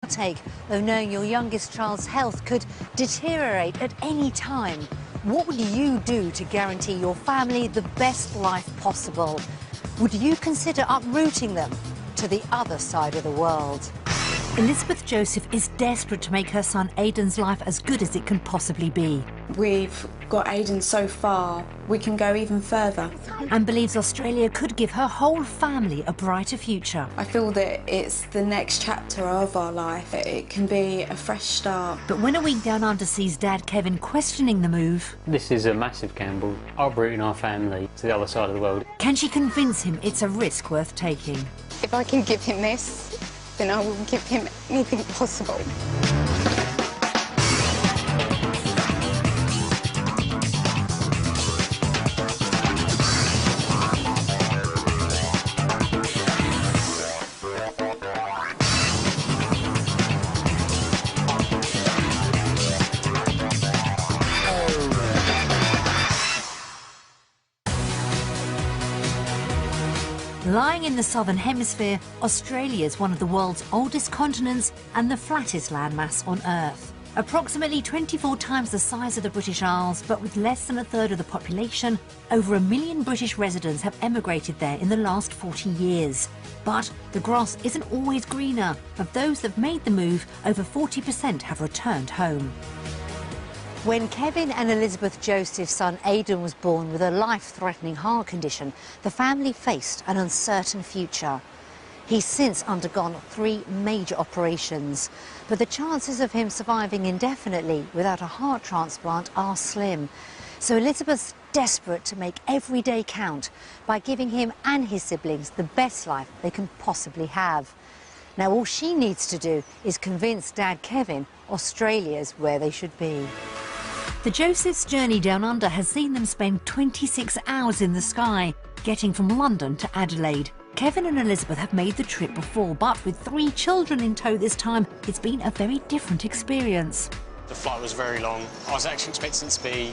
Take of knowing your youngest child's health could deteriorate at any time. What would you do to guarantee your family the best life possible? Would you consider uprooting them to the other side of the world? Elizabeth Joseph is desperate to make her son Aidan's life as good as it can possibly be. We've got Aidan so far, we can go even further. And believes Australia could give her whole family a brighter future. I feel that it's the next chapter of our life. It can be a fresh start. But when a week down under sees Dad Kevin questioning the move... This is a massive gamble, uprooting our family to the other side of the world. Can she convince him it's a risk worth taking? If I can give him this, then I will give him anything possible. Lying in the southern hemisphere, Australia is one of the world's oldest continents and the flattest landmass on Earth. Approximately 24 times the size of the British Isles, but with less than a third of the population, over 1 million British residents have emigrated there in the last 40 years. But the grass isn't always greener. Of those that have made the move, over 40% have returned home. When Kevin and Elizabeth Joseph's son Aidan was born with a life-threatening heart condition, the family faced an uncertain future. He's since undergone 3 major operations, but the chances of him surviving indefinitely without a heart transplant are slim. So Elizabeth's desperate to make every day count by giving him and his siblings the best life they can possibly have. Now all she needs to do is convince Dad Kevin Australia's where they should be. The Josephs' journey down under has seen them spend 26 hours in the sky, getting from London to Adelaide. Kevin and Elizabeth have made the trip before, but with 3 children in tow this time, it's been a very different experience. The flight was very long. I was actually expecting it to be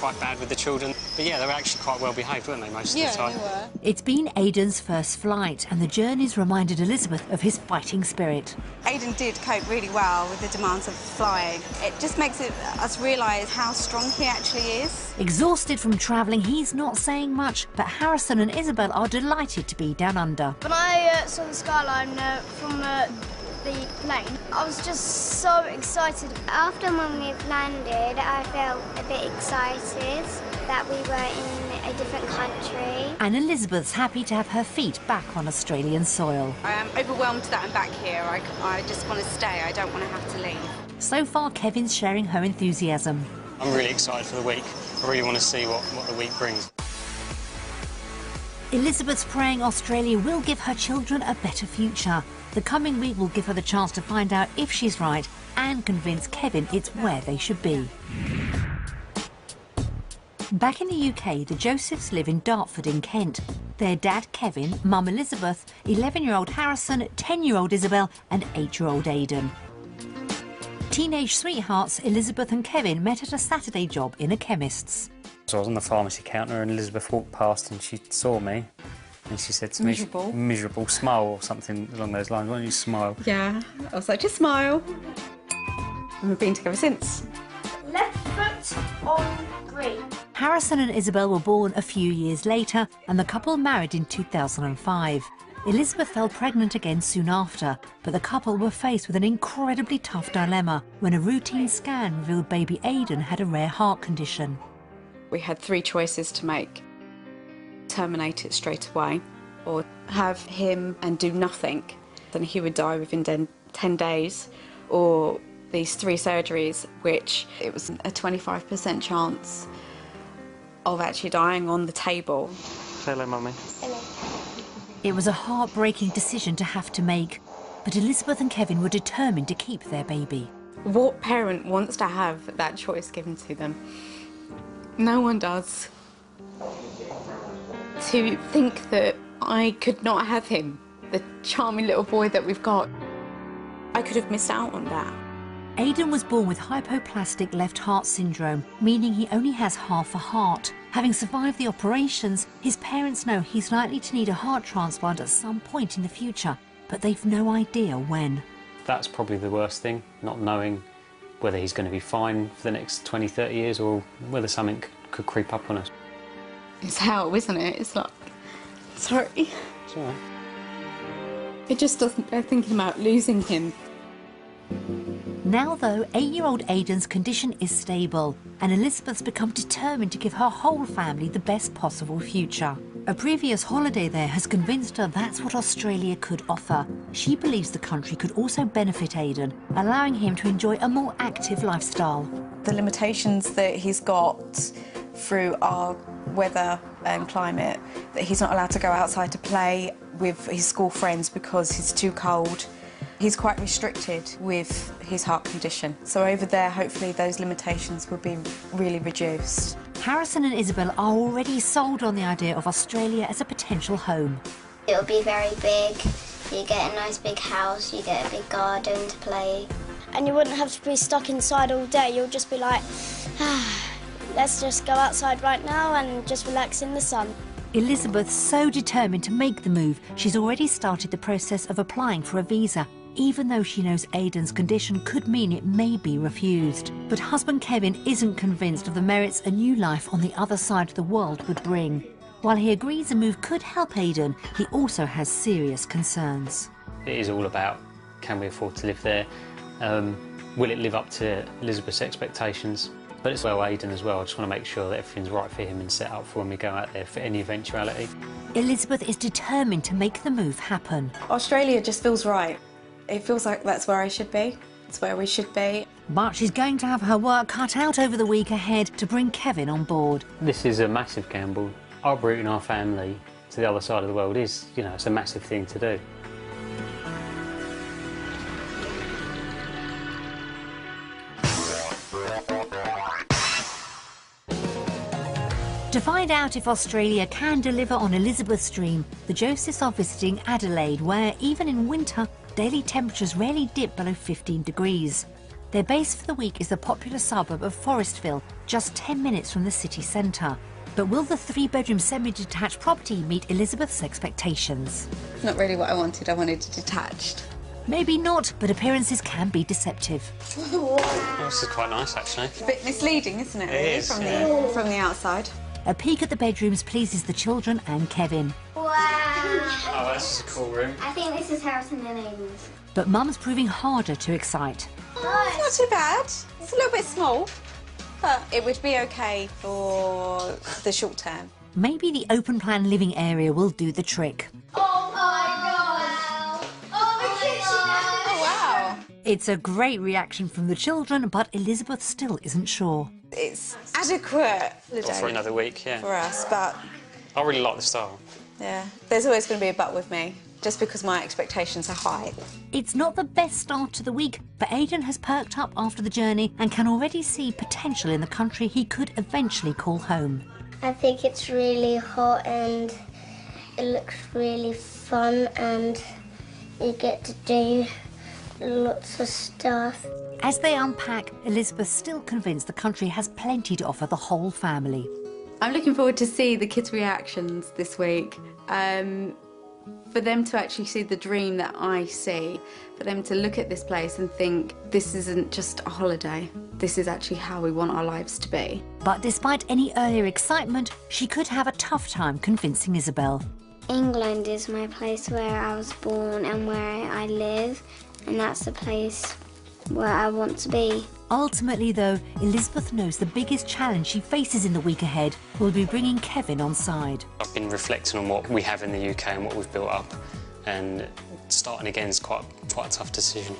quite bad with the children. But yeah, they were actually quite well behaved, weren't they, most of the time? Yeah, they were. It's been Aidan's first flight, and the journey's reminded Elizabeth of his fighting spirit. Aidan did cope really well with the demands of flying. It just makes us realise how strong he actually is. Exhausted from travelling, he's not saying much, but Harrison and Isabel are delighted to be down under. When I saw the skyline from the plane, I was just so excited. After when we've landed, I felt a bit excited that we were in a different country. And Elizabeth's happy to have her feet back on Australian soil. I am overwhelmed that I'm back here. I just want to stay. I don't want to have to leave. So far, Kevin's sharing her enthusiasm. I'm really excited for the week. I really want to see what the week brings. Elizabeth's praying Australia will give her children a better future. The coming week will give her the chance to find out if she's right and convince Kevin it's where they should be. Back in the UK, the Josephs live in Dartford in Kent. Their dad, Kevin, mum Elizabeth, 11-year-old Harrison, 10-year-old Isabel and 8-year-old Aidan. Teenage sweethearts Elizabeth and Kevin met at a Saturday job in a chemist's. So I was on the pharmacy counter and Elizabeth walked past and she saw me and she said to me, miserable, smile or something along those lines. Why don't you smile? Yeah, I was like, just smile. And we've been together since. Left foot on green. Harrison and Isabel were born a few years later and the couple married in 2005. Elizabeth fell pregnant again soon after, but the couple were faced with an incredibly tough dilemma when a routine scan revealed baby Aidan had a rare heart condition. We had 3 choices to make. Terminate it straight away, or have him and do nothing, then he would die within 10 days, or these 3 surgeries, which it was a 25% chance of actually dying on the table. Say hello, Mummy. Hello. It was a heartbreaking decision to have to make, but Elizabeth and Kevin were determined to keep their baby. What parent wants to have that choice given to them? No one does. To think that I could not have him, the charming little boy that we've got, I could have missed out on that. Aidan was born with hypoplastic left heart syndrome, meaning he only has half a heart. Having survived the operations, his parents know he's likely to need a heart transplant at some point in the future, but they've no idea when. That's probably the worst thing, not knowing whether he's going to be fine for the next 20, 30 years or whether something could creep up on us. It's hell, isn't it? It's like, sorry. It's all right. It just doesn't bear thinking about losing him. Now, though, 8-year-old Aidan's condition is stable, and Elizabeth's become determined to give her whole family the best possible future. A previous holiday there has convinced her that's what Australia could offer. She believes the country could also benefit Aidan, allowing him to enjoy a more active lifestyle. The limitations that he's got through our weather and climate, that he's not allowed to go outside to play with his school friends because he's too cold. He's quite restricted with his heart condition. So over there, hopefully those limitations will be really reduced. Harrison and Isabel are already sold on the idea of Australia as a potential home. It'll be very big. You get a nice big house, you get a big garden to play. And you wouldn't have to be stuck inside all day. You'll just be like, let's just go outside right now and just relax in the sun. Elizabeth's so determined to make the move, she's already started the process of applying for a visa, even though she knows Aidan's condition could mean it may be refused. But husband Kevin isn't convinced of the merits a new life on the other side of the world would bring. While he agrees a move could help Aidan, he also has serious concerns. It is all about, can we afford to live there? Will it live up to Elizabeth's expectations? But it's well Aidan as well. I just want to make sure that everything's right for him and set up for when we go out there for any eventuality. Elizabeth is determined to make the move happen. Australia just feels right. It feels like that's where I should be. It's where we should be. But she's going to have her work cut out over the week ahead to bring Kevin on board. This is a massive gamble. Uprooting our family to the other side of the world is, you know, it's a massive thing to do. To find out if Australia can deliver on Elizabeth's dream, the Josephs are visiting Adelaide, where even in winter, daily temperatures rarely dip below 15 degrees. Their base for the week is the popular suburb of Forestville, just 10 minutes from the city centre. But will the 3-bedroom semi-detached property meet Elizabeth's expectations? Not really what I wanted. I wanted it detached. Maybe not, but appearances can be deceptive. Oh, this is quite nice, actually. A bit misleading, isn't it? It is, From the outside. A peek at the bedrooms pleases the children and Kevin. Wow! Oh, this is a cool room. I think this is Harrison and Aidan's. But Mum's proving harder to excite. Oh, it's not too bad. It's a little bit small, but it would be okay for the short term. Maybe the open-plan living area will do the trick. Oh my God! Oh, wow. It's a great reaction from the children, but Elizabeth still isn't sure. It's adequate For another week, yeah. for us, but I really like the style. yeah, there's always going to be a but with me, just because my expectations are high. It's not the best start to the week, but Aidan has perked up after the journey and can already see potential in the country he could eventually call home. I think it's really hot and it looks really fun and you get to do lots of stuff. As they unpack, Elizabeth's still convinced the country has plenty to offer the whole family. I'm looking forward to see the kids' reactions this week. For them to actually see the dream that I see, for them to look at this place and think, this isn't just a holiday, this is actually how we want our lives to be. But despite any earlier excitement, she could have a tough time convincing Isabel. England is my place where I was born and where I live, and that's the place where I want to be. Ultimately, though, Elizabeth knows the biggest challenge she faces in the week ahead will be bringing Kevin on side. I've been reflecting on what we have in the UK and what we've built up, and starting again is quite a tough decision.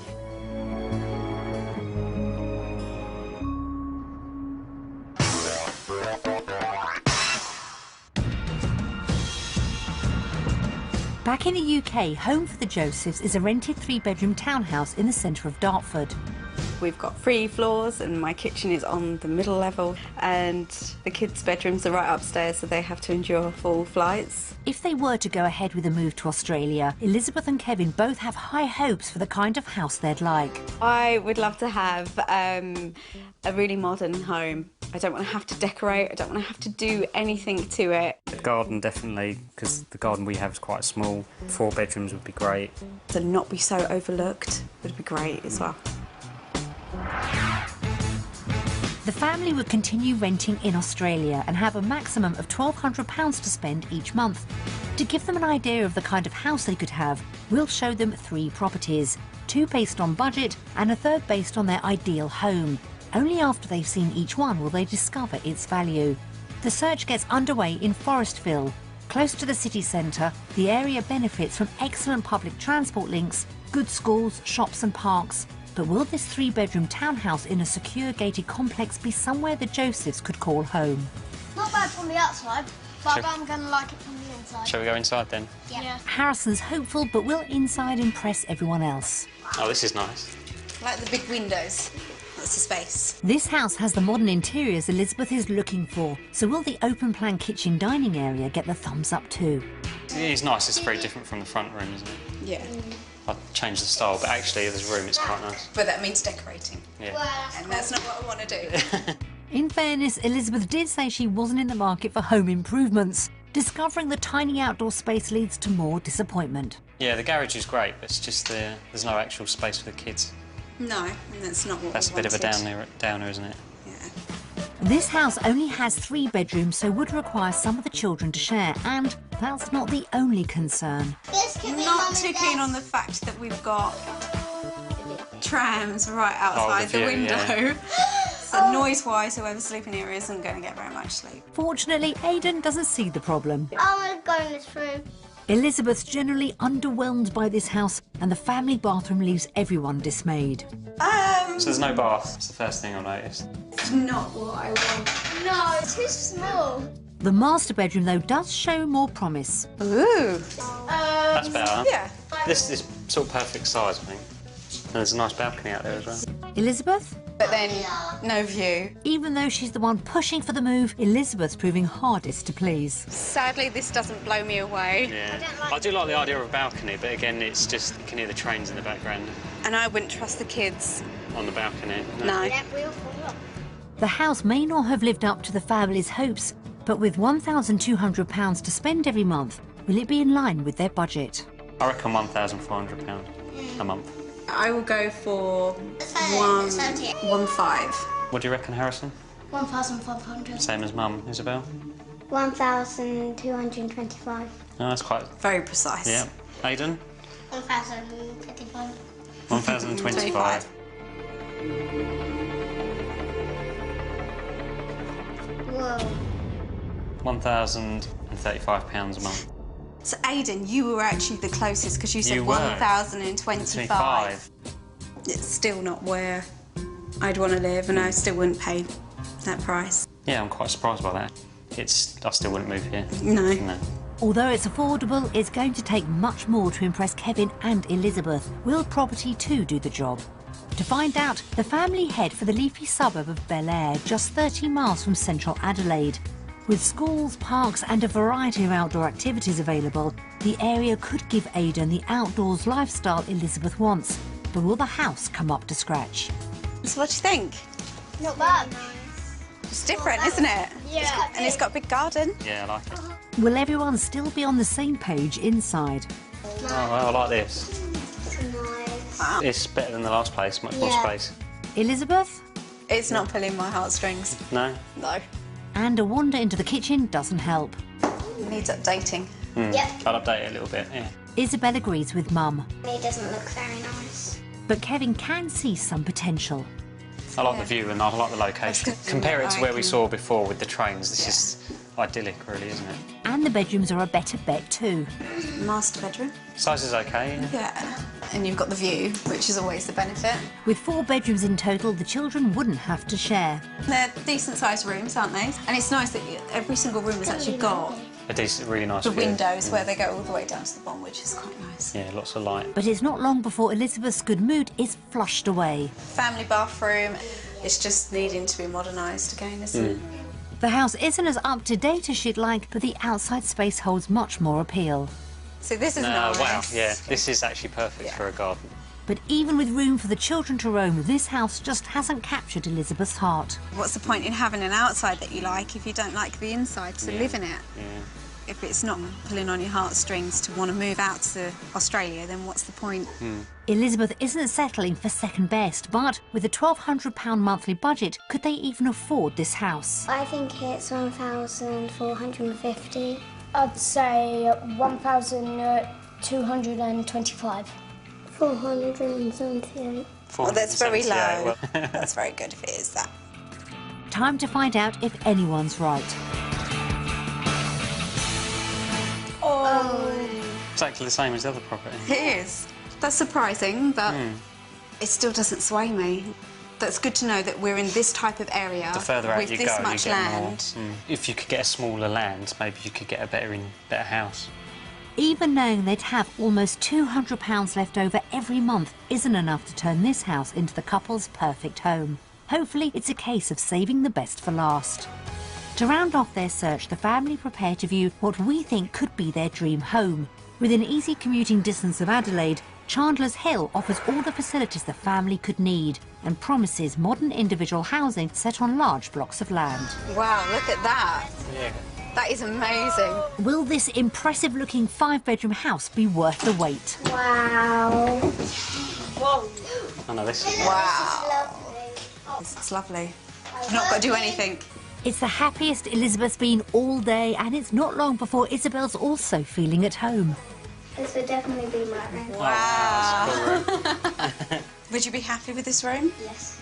Back in the UK, home for the Josephs is a rented 3-bedroom townhouse in the centre of Dartford. We've got 3 floors and my kitchen is on the middle level and the kids' bedrooms are right upstairs, so they have to endure full flights. If they were to go ahead with a move to Australia, Elizabeth and Kevin both have high hopes for the kind of house they'd like. I would love to have a really modern home I don't want to have to decorate, I don't want to have to do anything to it. The garden definitely, because the garden we have is quite small. 4 bedrooms would be great. To not be so overlooked would be great as well. The family would continue renting in Australia and have a maximum of £1,200 to spend each month. To give them an idea of the kind of house they could have, we'll show them 3 properties, 2 based on budget and a 3rd based on their ideal home. Only after they've seen each one will they discover its value. The search gets underway in Forestville. Close to the city centre, the area benefits from excellent public transport links, good schools, shops and parks. But will this 3-bedroom townhouse in a secure gated complex be somewhere the Josephs could call home? Not bad from the outside, but I'm going to like it from the inside. Shall we go inside then? Yeah. Harrison's hopeful, but will inside impress everyone else? Oh, this is nice. I like the big windows. That's the space. This house has the modern interiors Elizabeth is looking for, so will the open-plan kitchen dining area get the thumbs up too? It is nice, it's very different from the front room, isn't it? Yeah. I changed the style, but actually this room is quite nice. But that means decorating. Yeah. And that's not what I want to do. In fairness, Elizabeth did say she wasn't in the market for home improvements. Discovering the tiny outdoor space leads to more disappointment. Yeah, the garage is great, but it's just there's no actual space for the kids. No, and that's not what That's we a bit of a wanted. downer, isn't it? Yeah. This house only has 3 bedrooms, so would require some of the children to share, and that's not the only concern. Not too keen on the fact that we've got trams right outside the view, window. yeah. So noise-wise, whoever's sleeping here isn't going to get very much sleep. Fortunately, Aidan doesn't see the problem. I want to go in this room. Elizabeth's generally underwhelmed by this house, and the family bathroom leaves everyone dismayed. So there's no bath, that's the first thing I noticed. It's not what I want. No, it's too small. The master bedroom, though, does show more promise. Ooh. That's better. Yeah. This is sort of perfect size, I think. And there's a nice balcony out there as well. Elizabeth? But then, no view. Even though she's the one pushing for the move, Elizabeth's proving hardest to please. Sadly, this doesn't blow me away. Yeah. I do like the idea of a balcony, but again, it's just, you can hear the trains in the background And I wouldn't trust the kids. on the balcony. No. The house may not have lived up to the family's hopes, but with £1,200 to spend every month, will it be in line with their budget? I reckon £1,400 a month. I will go for 1.5. What do you reckon, Harrison? 1,500. Same as Mum, Isabel? 1,225. Oh, that's quite... Very precise. Yeah. Aidan? 1,025. 1,025. Whoa. £1,035 a month. So, Aidan, you were actually the closest because you said You were. 1,025. It's still not where I'd want to live, and I still wouldn't pay that price. Yeah, I'm quite surprised by that. I still wouldn't move here. No. No. Although it's affordable, it's going to take much more to impress Kevin and Elizabeth. Will Property 2 do the job? To find out, the family head for the leafy suburb of Bel Air, just 30 miles from central Adelaide. With schools, parks and a variety of outdoor activities available, the area could give Aidan the outdoors lifestyle Elizabeth wants. But will the house come up to scratch? So what do you think? Not bad. It's different, isn't it? Yeah. And it's got a big garden. Yeah, I like it. Will everyone still be on the same page inside? Oh, well, I like this. Nice. It's better than the last place, much more Yeah. space. Elizabeth? It's not pulling my heartstrings. No? No. And a wander into the kitchen doesn't help. It needs updating. Yep. I'll update it a little bit, yeah. Isabel agrees with Mum, It doesn't look very nice. but Kevin can see some potential. I like the view and I like the location. That's good. Compare it to where we I saw before with the trains. This is idyllic, really, isn't it? And the bedrooms are a better bet too. Master bedroom. Size is okay. Yeah. Yeah. And you've got the view, which is always the benefit. With 4 bedrooms in total, the children wouldn't have to share. They're decent-sized rooms, aren't they? And it's nice that every single room has actually got A decent, really nice the view. windows where they go all the way down to the bottom, which is quite nice. Yeah, lots of light. But it's not long before Elizabeth's good mood is flushed away. Family bathroom. It's just needing to be modernised again, isn't it? The house isn't as up-to-date as she'd like, but the outside space holds much more appeal. So this is nice. Wow, yeah. This is actually perfect Yeah. for a garden. But even with room for the children to roam, this house just hasn't captured Elizabeth's heart. What's the point in having an outside that you like if you don't like the inside to live in it? Yeah. If it's not pulling on your heartstrings to want to move out to Australia, then what's the point? Elizabeth isn't settling for second best, but with a £1,200 monthly budget, could they even afford this house? I think it's 1,450. I'd say 1,225. 478. Oh, that's very 478, low. well. That's very good if it is that. Time to find out if anyone's right. Exactly the same as the other property. It is. That's surprising, but it still doesn't sway me. That's good to know that we're in this type of area The further out with you this go, much you get land. more. If you could get a smaller land, maybe you could get a better house. Even knowing they'd have almost £200 left over every month isn't enough to turn this house into the couple's perfect home. Hopefully, it's a case of saving the best for last. To round off their search, the family prepare to view what we think could be their dream home. Within easy commuting distance of Adelaide, Chandler's Hill offers all the facilities the family could need and promises modern individual housing set on large blocks of land. Wow, look at that. Yeah. That is amazing. Will this impressive-looking 5-bedroom house be worth the wait? Wow. Oh no, this is Wow. Lovely. It's lovely. I've not got to do anything. It's the happiest Elizabeth's been all day, and it's not long before Isabel's also feeling at home. This would definitely be my room. Wow. cool. Would you be happy with this room? Yes.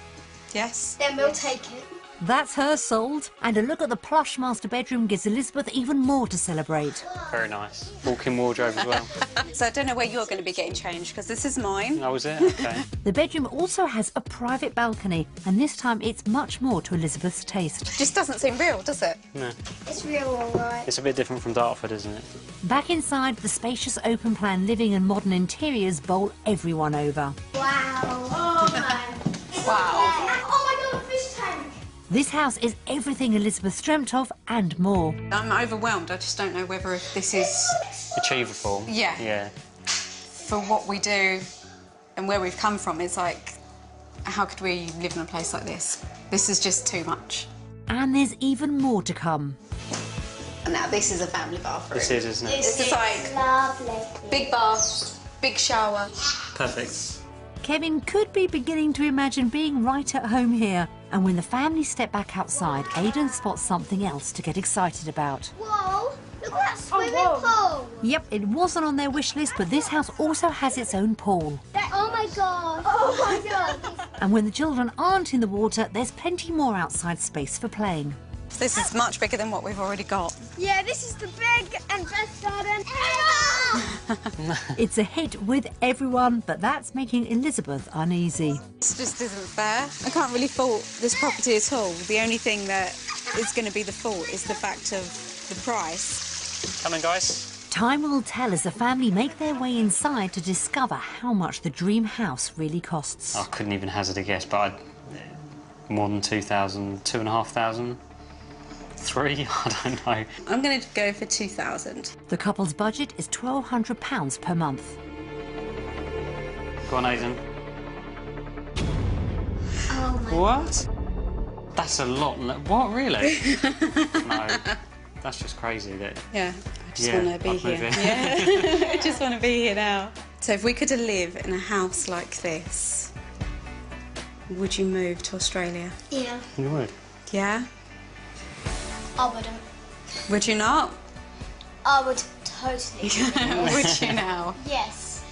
Yes? Then we'll take it. That's her sold. And a look at the plush master bedroom gives Elizabeth even more to celebrate. Very nice. Walk-in wardrobe as well. So I don't know where you're going to be getting changed, because this is mine. Oh, was it? Okay. The bedroom also has a private balcony, and this time it's much more to Elizabeth's taste. Just doesn't seem real, does it? No. It's real, all right. It's a bit different from Dartford, isn't it? Back inside, the spacious open-plan living and modern interiors bowl everyone over. Wow. Oh, man. Wow. Oh, my God, fish tank. This house is everything Elizabeth dreamt of and more. I'm overwhelmed. I just don't know whether if this is Achievable. Yeah. Yeah. for what we do and where we've come from. It's like, how could we live in a place like this? This is just too much. And there's even more to come. And now this is a family bathroom. This is, isn't it? This is like Lovely. big bath, big shower. Perfect. Kevin could be beginning to imagine being right at home here. And when the family step back outside, Aidan spots something else to get excited about. Whoa, look at that swimming pool. Yep, it wasn't on their wish list, but this house also has its own pool. Oh my God. Oh my God. And when the children aren't in the water, there's plenty more outside space for playing. This is much bigger than what we've already got. Yeah, this is the big and best garden ever. It's a hit with everyone, but that's making Elizabeth uneasy. This just isn't fair. I can't really fault this property at all. The only thing that is going to be the fault is the fact of the price. Come on, guys. Time will tell as the family make their way inside to discover how much the dream house really costs. I couldn't even hazard a guess, but more than 2,000, 2,500, 3, I don't know. I'm going to go for 2,000. The couple's budget is £1,200 per month. Go on, Aidan. Oh my. What? That's a lot. What, really? No, that's just crazy. That. Yeah, I just Yeah, want to be I'd move here. in. Yeah, I just want to be here now. So if we could live in a house like this, would you move to Australia? Yeah. You would. Yeah? I wouldn't. Would you not? I would totally. Would you now? Yes.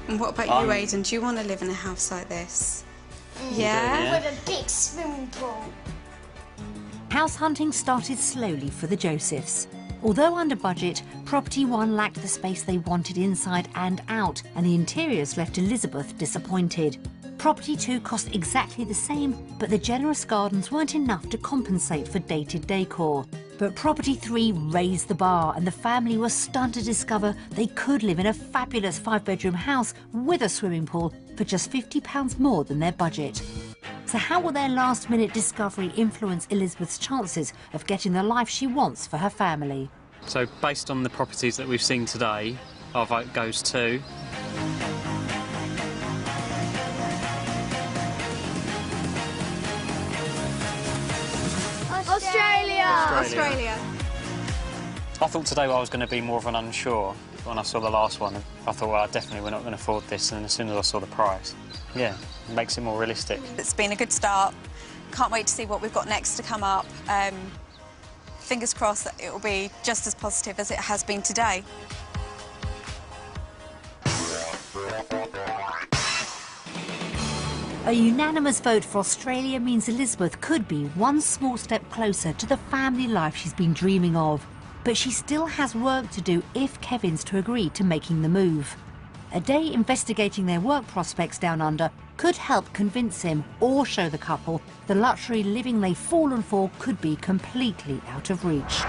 And what about you, Aidan? Do you want to live in a house like this? Yeah? Yeah. With a big swimming pool. House hunting started slowly for the Josephs. Although under budget, Property 1 lacked the space they wanted inside and out, and the interiors left Elizabeth disappointed. Property 2 cost exactly the same, but the generous gardens weren't enough to compensate for dated decor. But Property 3 raised the bar, and the family was stunned to discover they could live in a fabulous 5-bedroom house with a swimming pool for just £50 more than their budget. So how will their last-minute discovery influence Elizabeth's chances of getting the life she wants for her family? So, based on the properties that we've seen today, our vote goes to Australia. I thought today I was going to be more of an unsure. When I saw the last one, I thought, well, definitely we're not going to afford this, and as soon as I saw the price, yeah, it makes it more realistic. It's been a good start. Can't wait to see what we've got next to come up. Fingers crossed that it will be just as positive as it has been today. A unanimous vote for Australia means Elizabeth could be one small step closer to the family life she's been dreaming of. But she still has work to do if Kevin's to agree to making the move. A day investigating their work prospects down under could help convince him or show the couple the luxury living they've fallen for could be completely out of reach.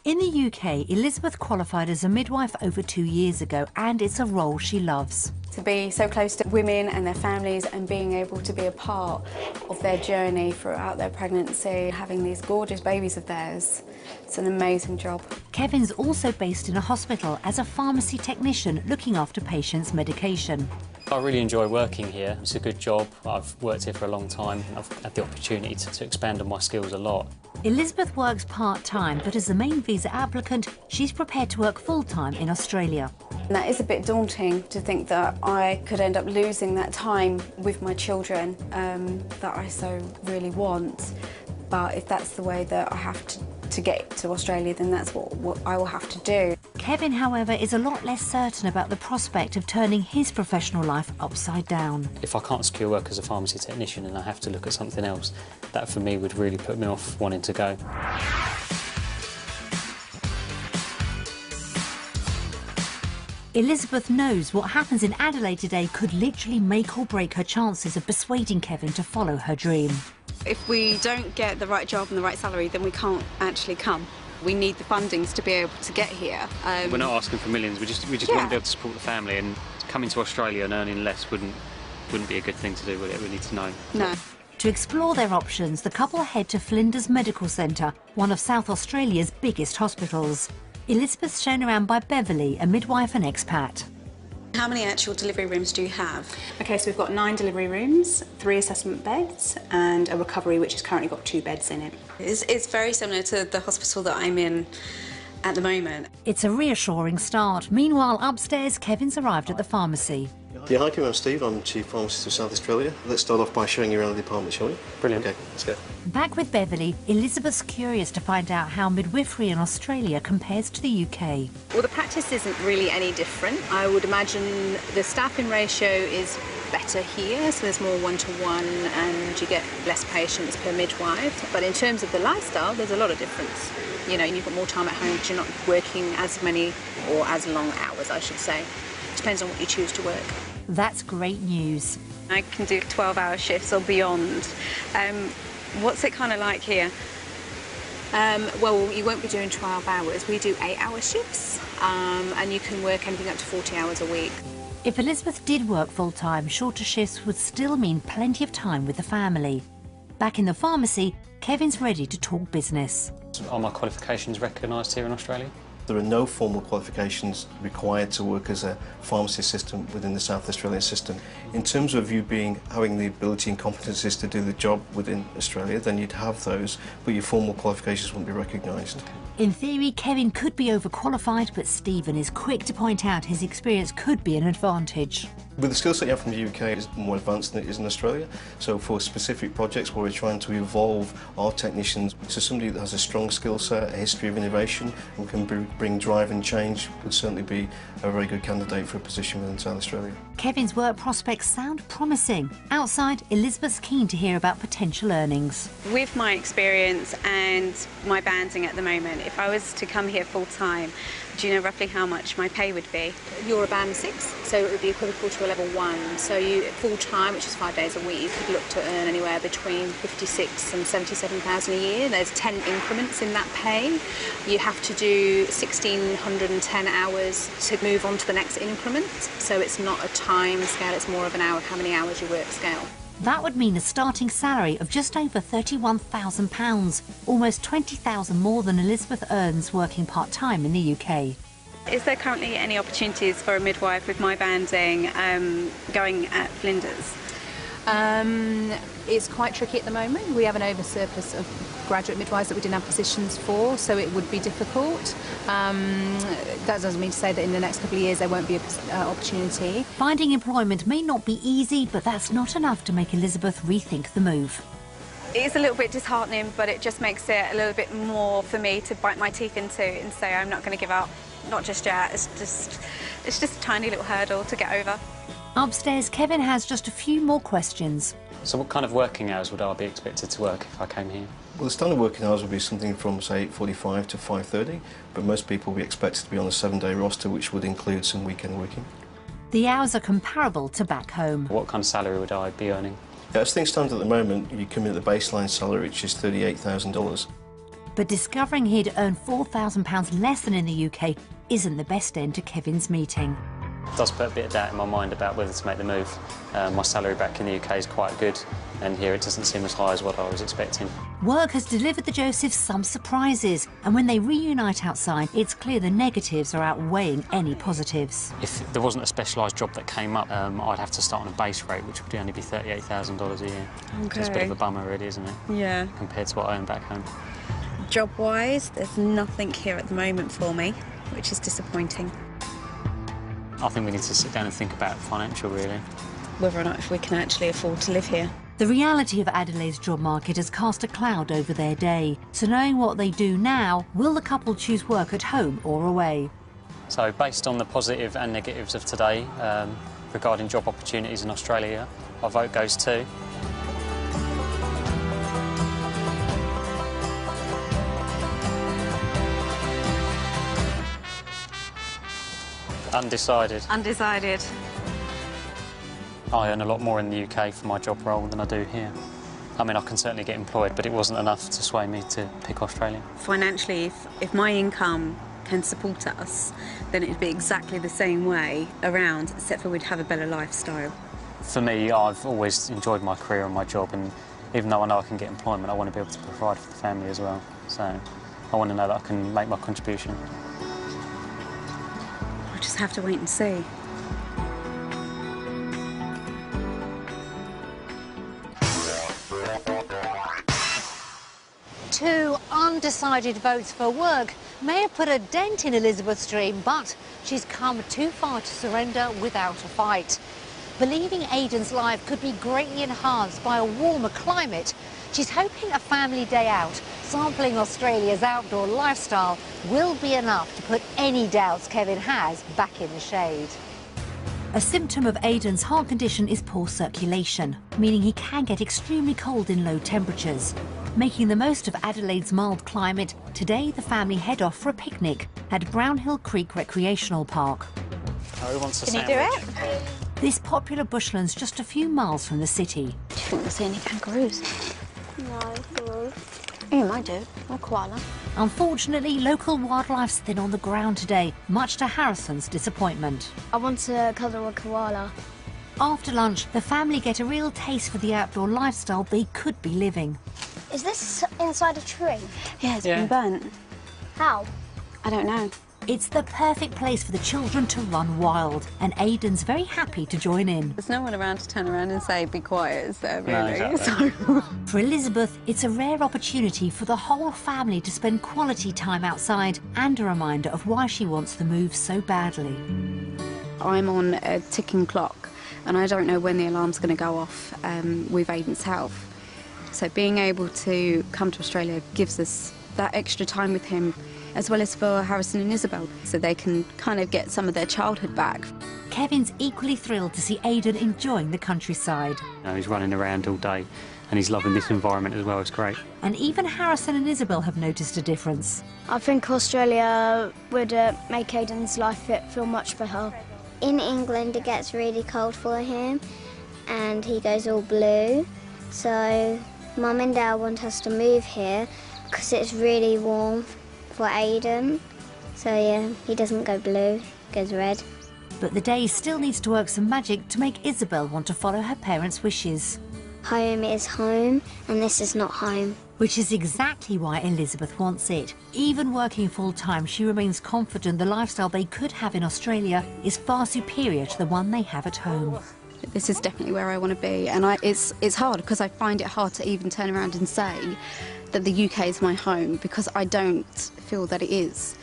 In the UK, Elizabeth qualified as a midwife over 2 years ago, and it's a role she loves. To be so close to women and their families and being able to be a part of their journey throughout their pregnancy, having these gorgeous babies of theirs, it's an amazing job. Kevin's also based in a hospital as a pharmacy technician looking after patients' medication. I really enjoy working here. It's a good job. I've worked here for a long time. I've had the opportunity to expand on my skills a lot. Elizabeth works part-time, but as the main visa applicant, she's prepared to work full-time in Australia. And that is a bit daunting to think that I could end up losing that time with my children that I so really want. But if that's the way that I have to get to Australia, then that's what I will have to do. Kevin, however, is a lot less certain about the prospect of turning his professional life upside down. If I can't secure work as a pharmacy technician and I have to look at something else, that for me would really put me off wanting to go. Elizabeth knows what happens in Adelaide today could literally make or break her chances of persuading Kevin to follow her dream. If we don't get the right job and the right salary, then we can't actually come. We need the fundings to be able to get here. We're not asking for millions, we just want to be able to support the family, and coming to Australia and earning less wouldn't be a good thing to do, would it? We need to know. No. To explore their options, the couple head to Flinders Medical Centre, one of South Australia's biggest hospitals. Elizabeth's shown around by Beverly, a midwife and expat. How many actual delivery rooms do you have? Okay, so we've got 9 delivery rooms, 3 assessment beds, and a recovery which has currently got 2 beds in it. It's very similar to the hospital that I'm in at the moment. It's a reassuring start. Meanwhile, upstairs, Kevin's arrived at the pharmacy. Yeah, hi, I'm Steve. I'm Chief Pharmacist of South Australia. Let's start off by showing you around the department, shall we? Brilliant. OK, let's go. Back with Beverly, Elizabeth's curious to find out how midwifery in Australia compares to the UK. Well, the practice isn't really any different. I would imagine the staffing ratio is better here, so there's more one-to-one and you get less patients per midwife. But in terms of the lifestyle, there's a lot of difference. You know, you've got more time at home because you're not working as many or as long hours, I should say. Depends on what you choose to work. That's great news. I can do 12-hour shifts or beyond. What's it kind of like here? Well, you won't be doing 12 hours. We do 8-hour shifts, and you can work anything up to 40 hours a week. If Elizabeth did work full-time, shorter shifts would still mean plenty of time with the family. Back in the pharmacy, Kevin's ready to talk business. Are my qualifications recognised here in Australia? There are no formal qualifications required to work as a pharmacy assistant within the South Australian system. In terms of you having the ability and competencies to do the job within Australia, then you'd have those, but your formal qualifications wouldn't be recognised. In theory, Kevin could be overqualified, but Stephen is quick to point out his experience could be an advantage. With the skill set you have from the UK, it's more advanced than it is in Australia. So for specific projects where we're trying to evolve our technicians to somebody that has a strong skill set, a history of innovation, and can bring drive and change, would certainly be a very good candidate for a position within South Australia. Kevin's work prospects sound promising. Outside, Elizabeth's keen to hear about potential earnings. With my experience and my banding at the moment, if I was to come here full-time, do you know roughly how much my pay would be? You're a band 6, so it would be equivalent to a level 1. So you full-time, which is 5 days a week, you could look to earn anywhere between 56 and 77,000 a year. There's 10 increments in that pay. You have to do 1,610 hours to move on to the next increment. So it's not a time scale, it's more of an hour, how many hours you work scale. That would mean a starting salary of just over £31,000, almost $20,000 more than Elizabeth earns working part-time in the UK. Is there currently any opportunities for a midwife with my banding going at Flinders? It's quite tricky at the moment. We have an oversurplus of graduate midwives that we didn't have positions for, so it would be difficult. That doesn't mean to say that in the next couple of years there won't be an opportunity. Finding employment may not be easy, but that's not enough to make Elizabeth rethink the move. It is a little bit disheartening, but it just makes it a little bit more for me to bite my teeth into and say I'm not going to give up. Not just yet. It's just a tiny little hurdle to get over. Upstairs, Kevin has just a few more questions. So what kind of working hours would I be expected to work if I came here? Well, the standard working hours would be something from, say, 8:45 to 5:30, but most people will be expected to be on a 7-day roster, which would include some weekend working. The hours are comparable to back home. What kind of salary would I be earning? Yeah, as things stand at the moment, you come in at the baseline salary, which is $38,000. But discovering he'd earn £4,000 less than in the UK isn't the best end to Kevin's meeting. It does put a bit of doubt in my mind about whether to make the move. My salary back in the UK is quite good, and here it doesn't seem as high as what I was expecting. Work has delivered the Josephs some surprises, and when they reunite outside, it's clear the negatives are outweighing any positives. If there wasn't a specialised job that came up, I'd have to start on a base rate, which would only be $38,000 a year. Okay. So it's a bit of a bummer, really, isn't it? Yeah. Compared to what I earn back home. Job-wise, there's nothing here at the moment for me, which is disappointing. I think we need to sit down and think about financial, really. Whether or not if we can actually afford to live here. The reality of Adelaide's job market has cast a cloud over their day. So knowing what they do now, will the couple choose work at home or away? So based on the positive and negatives of today regarding job opportunities in Australia, our vote goes to... Undecided. Undecided. I earn a lot more in the UK for my job role than I do here. I mean, I can certainly get employed, but it wasn't enough to sway me to pick Australia. Financially, if my income can support us, then it'd be exactly the same way around, except for we'd have a better lifestyle. For me, I've always enjoyed my career and my job, and even though I know I can get employment, I want to be able to provide for the family as well. So I want to know that I can make my contribution. We'll just have to wait and see. Two undecided votes for work may have put a dent in Elizabeth's dream, but she's come too far to surrender without a fight. Believing Aidan's life could be greatly enhanced by a warmer climate, she's hoping a family day out, sampling Australia's outdoor lifestyle, will be enough to put any doubts Kevin has back in the shade. A symptom of Aidan's heart condition is poor circulation, meaning he can get extremely cold in low temperatures. Making the most of Adelaide's mild climate, today the family head off for a picnic at Brownhill Creek Recreational Park. Who wants a Can sandwich? you do it? This popular bushland's just a few miles from the city. Do you think we'll see any kangaroos? No. You might do. Or koala. Unfortunately, local wildlife's thin on the ground today, much to Harrison's disappointment. I want to cuddle a koala. After lunch, the family get a real taste for the outdoor lifestyle they could be living. Is this inside a tree? Yeah, it's been burnt. How? I don't know. It's the perfect place for the children to run wild, and Aidan's very happy to join in. There's no one around to turn around and say, be quiet, is there, No, really? exactly. For Elizabeth, it's a rare opportunity for the whole family to spend quality time outside, and a reminder of why she wants the move so badly. I'm on a ticking clock, and I don't know when the alarm's going to go off with Aidan's health. So being able to come to Australia gives us that extra time with him, as well as for Harrison and Isabel, so they can kind of get some of their childhood back. Kevin's equally thrilled to see Aidan enjoying the countryside. You know, he's running around all day, and he's loving this environment as well. It's great. And even Harrison and Isabel have noticed a difference. I think Australia would make Aidan's life feel much better. In England it gets really cold for him and he goes all blue. So Mum and Dad want us to move here because it's really warm for Aidan. So yeah, he doesn't go blue, he goes red. But the day still needs to work some magic to make Isabel want to follow her parents' wishes. Home is home and this is not home. Which is exactly why Elizabeth wants it. Even working full-time, she remains confident the lifestyle they could have in Australia is far superior to the one they have at home. this is definitely where I want to be. And it's hard because I find it hard to even turn around and say that the UK is my home, because I don't feel that it is.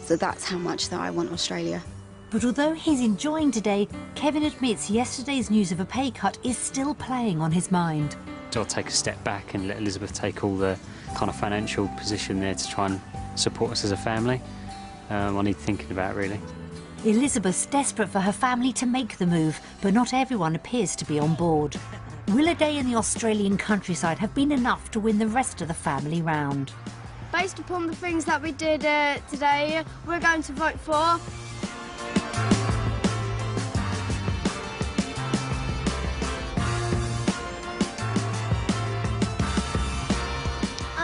So that's how much that I want Australia. But although he's enjoying today, Kevin admits yesterday's news of a pay cut is still playing on his mind. So I'll take a step back and let Elizabeth take all the kind of financial position there to try and support us as a family. I need thinking about, really. Elizabeth's desperate for her family to make the move, but not everyone appears to be on board. Will a day in the Australian countryside have been enough to win the rest of the family round? Based upon the things that we did today, we're going to vote for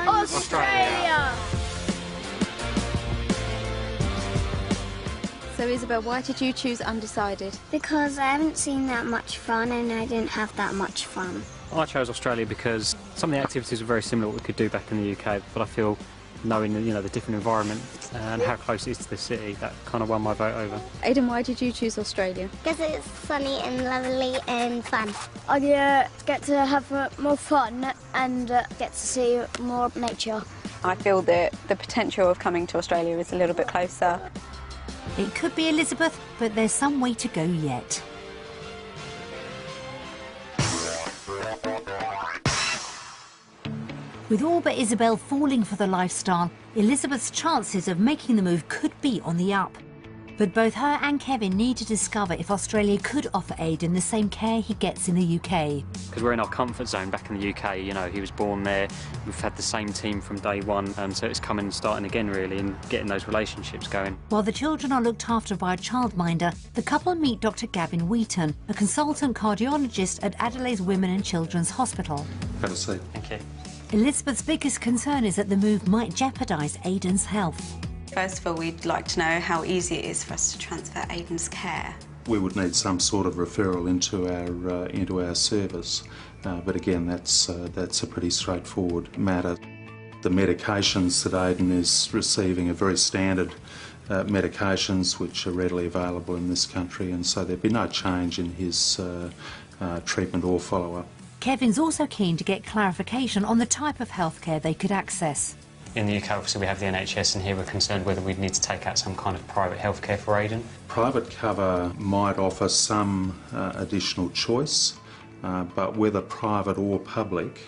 Australia. So Isabel, why did you choose undecided? Because I haven't seen that much fun and I didn't have that much fun. I chose Australia because some of the activities were very similar to what we could do back in the UK, but I feel knowing the different environment and how close it is to the city, that kind of won my vote over. Aidan, why did you choose Australia? Because it's sunny and lovely and fun. I get to have more fun and get to see more nature. I feel that the potential of coming to Australia is a little bit closer. It could be Elizabeth, but there's some way to go yet. With all but Isabel falling for the lifestyle, Elizabeth's chances of making the move could be on the up. But both her and Kevin need to discover if Australia could offer Aidan the same care he gets in the UK. Because we're in our comfort zone back in the UK, he was born there, we've had the same team from day one, so it's coming and starting again really and getting those relationships going. While the children are looked after by a childminder, the couple meet Dr Gavin Wheaton, a consultant cardiologist at Adelaide's Women and Children's Hospital. Have a seat. Thank you. Elizabeth's biggest concern is that the move might jeopardise Aidan's health. First of all, we'd like to know how easy it is for us to transfer Aidan's care. We would need some sort of referral into our service, but again, that's a pretty straightforward matter. The medications that Aidan is receiving are very standard medications which are readily available in this country, and so there'd be no change in his treatment or follow-up. Kevin's also keen to get clarification on the type of healthcare they could access. In the UK, obviously, we have the NHS, and here we're concerned whether we'd need to take out some kind of private healthcare for Aidan. Private cover might offer some additional choice, but whether private or public,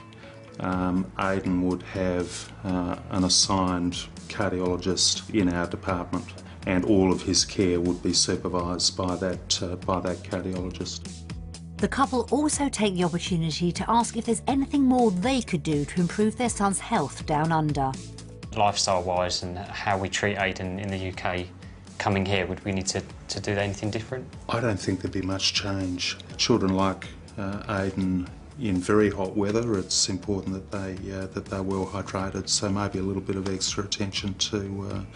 Aidan would have an assigned cardiologist in our department, and all of his care would be supervised by that cardiologist. The couple also take the opportunity to ask if there's anything more they could do to improve their son's health down under. Lifestyle-wise and how we treat Aidan in the UK, coming here, would we need to do anything different? I don't think there'd be much change. Children like Aidan in very hot weather, it's important that they're well hydrated, so maybe a little bit of extra attention to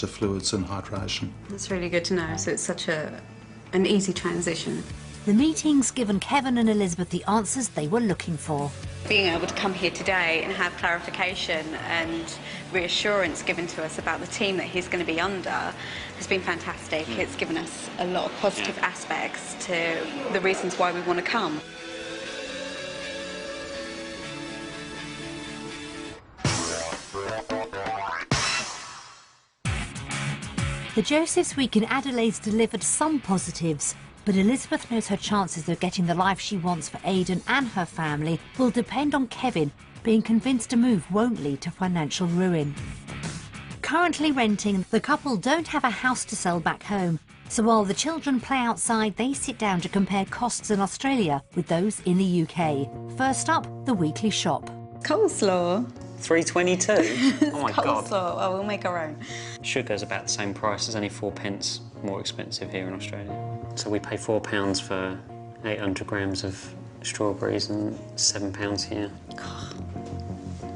fluids and hydration. That's really good to know, so it's such an easy transition. The meeting's given Kevin and Elizabeth the answers they were looking for. Being able to come here today and have clarification and reassurance given to us about the team that he's going to be under has been fantastic. It's given us a lot of positive aspects to the reasons why we want to come. The Joseph's Week in Adelaide's delivered some positives, but Elizabeth knows her chances of getting the life she wants for Aidan and her family will depend on Kevin being convinced a move won't lead to financial ruin. Currently renting, the couple don't have a house to sell back home, so while the children play outside, they sit down to compare costs in Australia with those in the UK. First up, the weekly shop. Coleslaw. $3.22? Oh my God. Coleslaw. Oh, we'll make our own. Sugar's about the same price, it's only 4p more expensive here in Australia. So we pay £4 for 800 grams of strawberries and £7 here.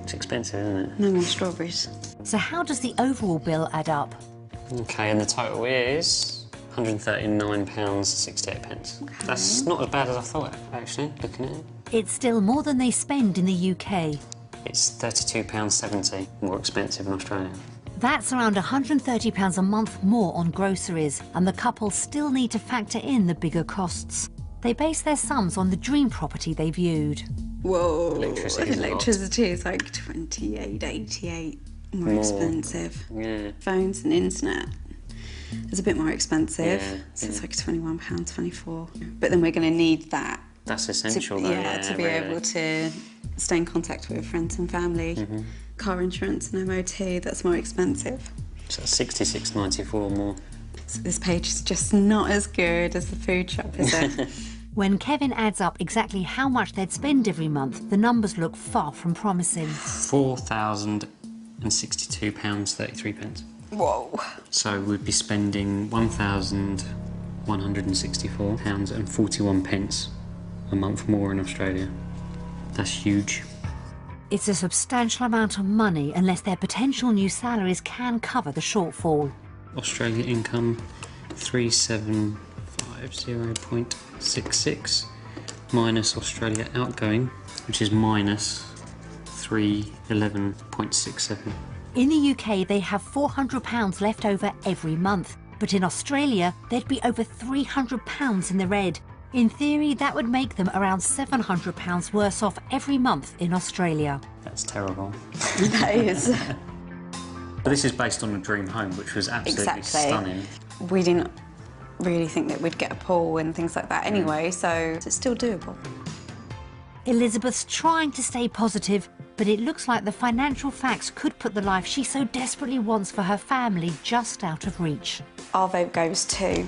It's expensive, isn't it? No more strawberries. So how does the overall bill add up? OK, and the total is £139.68. Okay. That's not as bad as I thought, actually, looking at it. It's still more than they spend in the UK. It's £32.70 more expensive in Australia. That's around £130 a month more on groceries, and the couple still need to factor in the bigger costs. They base their sums on the dream property they viewed. Whoa, Electricity is like 28.88 more expensive. Yeah. Phones and internet is a bit more expensive, Yeah, so it's like £21.24. But then we're going to need that. That's essential, to, though. to be able to stay in contact with friends and family. Car insurance and MOT, that's more expensive. So £66.94 more. So this page is just not as good as the food shop, is it? When Kevin adds up exactly how much they'd spend every month, the numbers look far from promising. £4,062.33. Whoa. So we'd be spending £1,164.41 a month more in Australia. That's huge. It's a substantial amount of money unless their potential new salaries can cover the shortfall. Australia income 3750.66 minus Australia outgoing, which is minus 311.67. In the UK, they have £400 left over every month, but in Australia, they'd be over £300 in the red. In theory, that would make them around £700 worse off every month in Australia. That's terrible. That is. But this is based on a dream home, which was absolutely stunning. We didn't really think that we'd get a pool and things like that anyway, so it's still doable. Elizabeth's trying to stay positive, but it looks like the financial facts could put the life she so desperately wants for her family just out of reach. Our vote goes to...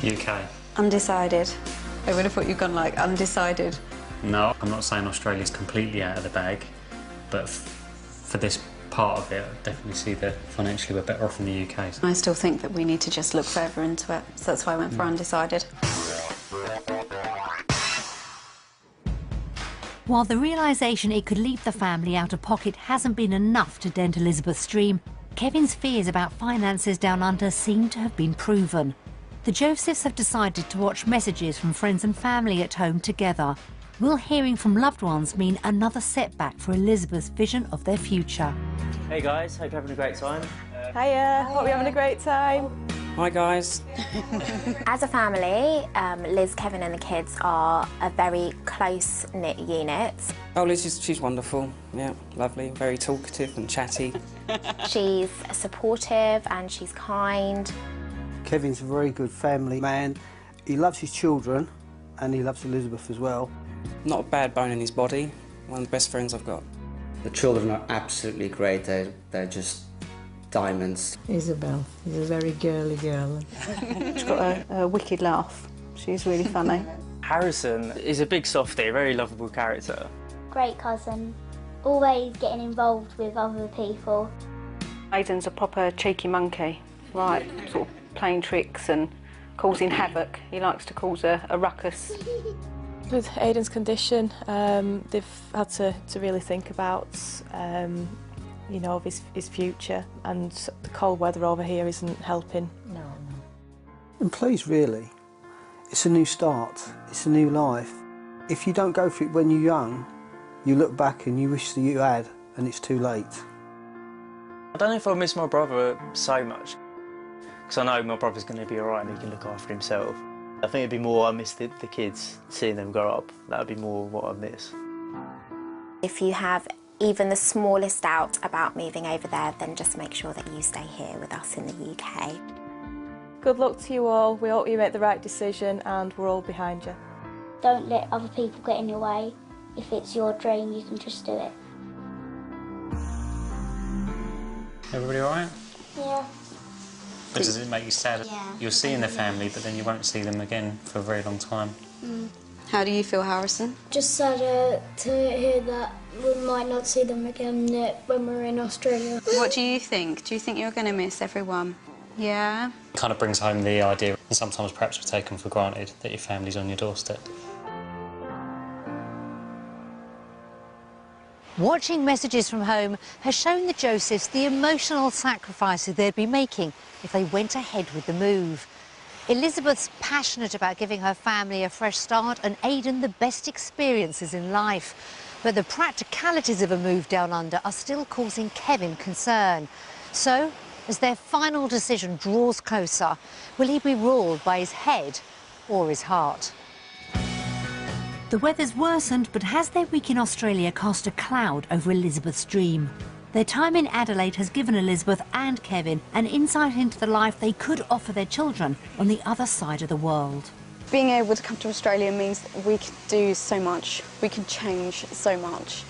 UK. Undecided. I would have thought you'd gone like undecided. No, I'm not saying Australia's completely out of the bag, but for this part of it, I definitely see that financially we're better off in the UK. I still think that we need to just look further into it, so that's why I went for undecided. While the realisation it could leave the family out of pocket hasn't been enough to dent Elizabeth's dream, Kevin's fears about finances down under seem to have been proven. The Josephs have decided to watch messages from friends and family at home together. Will hearing from loved ones mean another setback for Elizabeth's vision of their future? Hey guys, hope you're having a great time. Hiya, hope you're having a great time. Hi guys. As a family, Liz, Kevin and the kids are a very close-knit unit. Oh, Liz, she's wonderful. Yeah, lovely, very talkative and chatty. She's supportive and she's kind. Kevin's a very good family man. He loves his children and he loves Elizabeth as well. Not a bad bone in his body. One of the best friends I've got. The children are absolutely great. They're just diamonds. Isabel is a very girly girl. She's got a wicked laugh. She's really funny. Harrison is a big softie, a very lovable character. Great cousin, always getting involved with other people. Aiden's a proper cheeky monkey, right, sort of playing tricks and causing havoc. He likes to cause a ruckus. With Aiden's condition, they've had to really think about, you know, of his future, and the cold weather over here isn't helping. No. And please, really, it's a new start, it's a new life. If you don't go for it when you're young, you look back and you wish that you had, and it's too late. I don't know if I'll miss my brother so much, because I know my brother's going to be alright and he can look after himself. I think it'd be more I miss the kids, seeing them grow up. That would be more what I miss. If you have even the smallest doubt about moving over there, then just make sure that you stay here with us in the UK. Good luck to you all. We hope you make the right decision and we're all behind you. Don't let other people get in your way. If it's your dream, you can just do it. Everybody alright? Yeah. But does it make you sad? Yeah. You're seeing the family, but then you won't see them again for a very long time. How do you feel, Harrison? Just sad to hear that we might not see them again when we're in Australia. What do you think? Do you think you're going to miss everyone? Yeah? It kind of brings home the idea, and sometimes perhaps we take them for granted, that your family's on your doorstep. Watching messages from home has shown the Josephs the emotional sacrifices they'd be making if they went ahead with the move. Elizabeth's passionate about giving her family a fresh start and Aidan the best experiences in life. But the practicalities of a move down under are still causing Kevin concern. So, as their final decision draws closer, will he be ruled by his head or his heart? The weather's worsened, but has their week in Australia cast a cloud over Elizabeth's dream? Their time in Adelaide has given Elizabeth and Kevin an insight into the life they could offer their children on the other side of the world. Being able to come to Australia means we can do so much, we can change so much.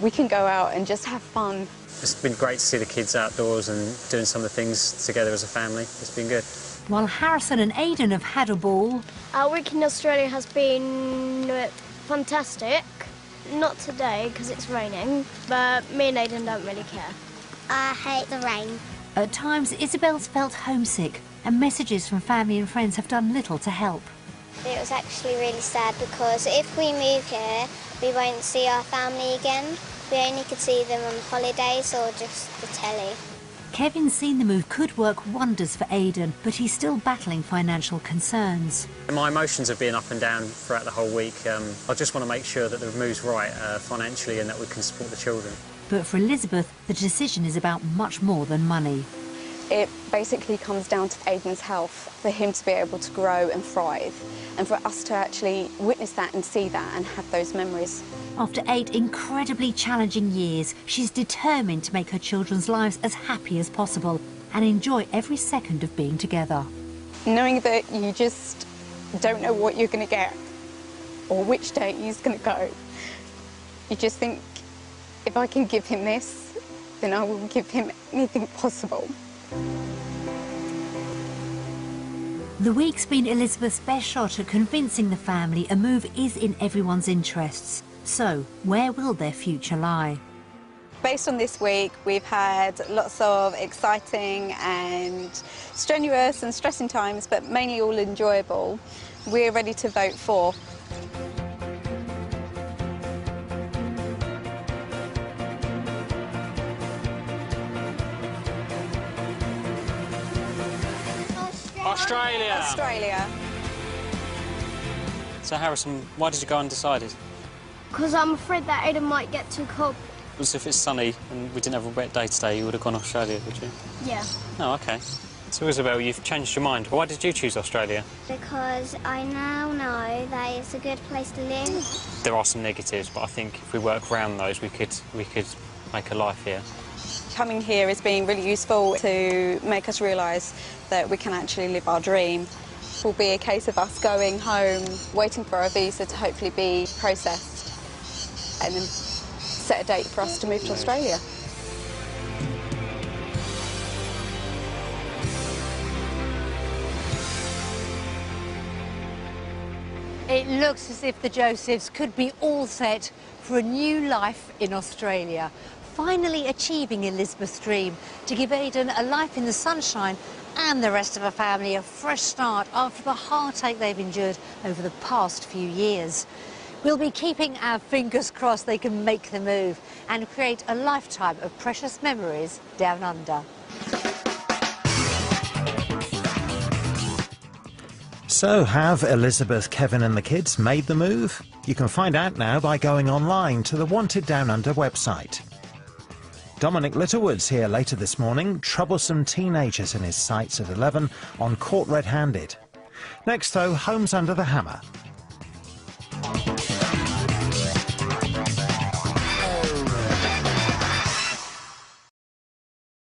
We can go out and just have fun. It's been great to see the kids outdoors and doing some of the things together as a family. It's been good. While Harrison and Aidan have had a ball, our week in Australia has been fantastic. Not today because it's raining, but me and Aidan don't really care. I hate the rain. At times Isabel's felt homesick, and messages from family and friends have done little to help. It was actually really sad because if we move here, we won't see our family again. We only could see them on holidays or just the telly. Kevin's seen the move could work wonders for Aidan, but he's still battling financial concerns. My emotions have been up and down throughout the whole week. I just want to make sure that the move's right financially and that we can support the children. But for Elizabeth, the decision is about much more than money. It basically comes down to Aidan's health, for him to be able to grow and thrive, and for us to actually witness that and see that and have those memories. After 8 incredibly challenging years, she's determined to make her children's lives as happy as possible and enjoy every second of being together. Knowing that you just don't know what you're going to get or which day he's going to go, you just think, if I can give him this, then I will give him anything possible. The week's been Elizabeth's best shot at convincing the family a move is in everyone's interests. So, where will their future lie? Based on this week, we've had lots of exciting and strenuous and stressing times, but mainly all enjoyable. We're ready to vote for. Australia! Australia. So Harrison, why did you go undecided? Because I'm afraid that Aidan might get too cold. So if it's sunny and we didn't have a wet day today, you would have gone Australia, would you? Yeah. Oh, OK. So Isabel, you've changed your mind. Why did you choose Australia? Because I now know that it's a good place to live. There are some negatives, but I think if we work around those, we could make a life here. Coming here has been really useful to make us realise that we can actually live our dream. It will be a case of us going home, waiting for our visa to hopefully be processed, and then set a date for us to move to Australia. It looks as if the Josephs could be all set for a new life in Australia, finally achieving Elizabeth's dream to give Aidan a life in the sunshine and the rest of her family a fresh start after the heartache they've endured over the past few years. We'll be keeping our fingers crossed they can make the move and create a lifetime of precious memories down under. So, have Elizabeth, Kevin and the kids made the move? You can find out now by going online to the Wanted Down Under website. Dominic Littlewood's here later this morning. Troublesome teenagers in his sights at 11 on Caught Red-Handed. Next, though, Homes Under the Hammer.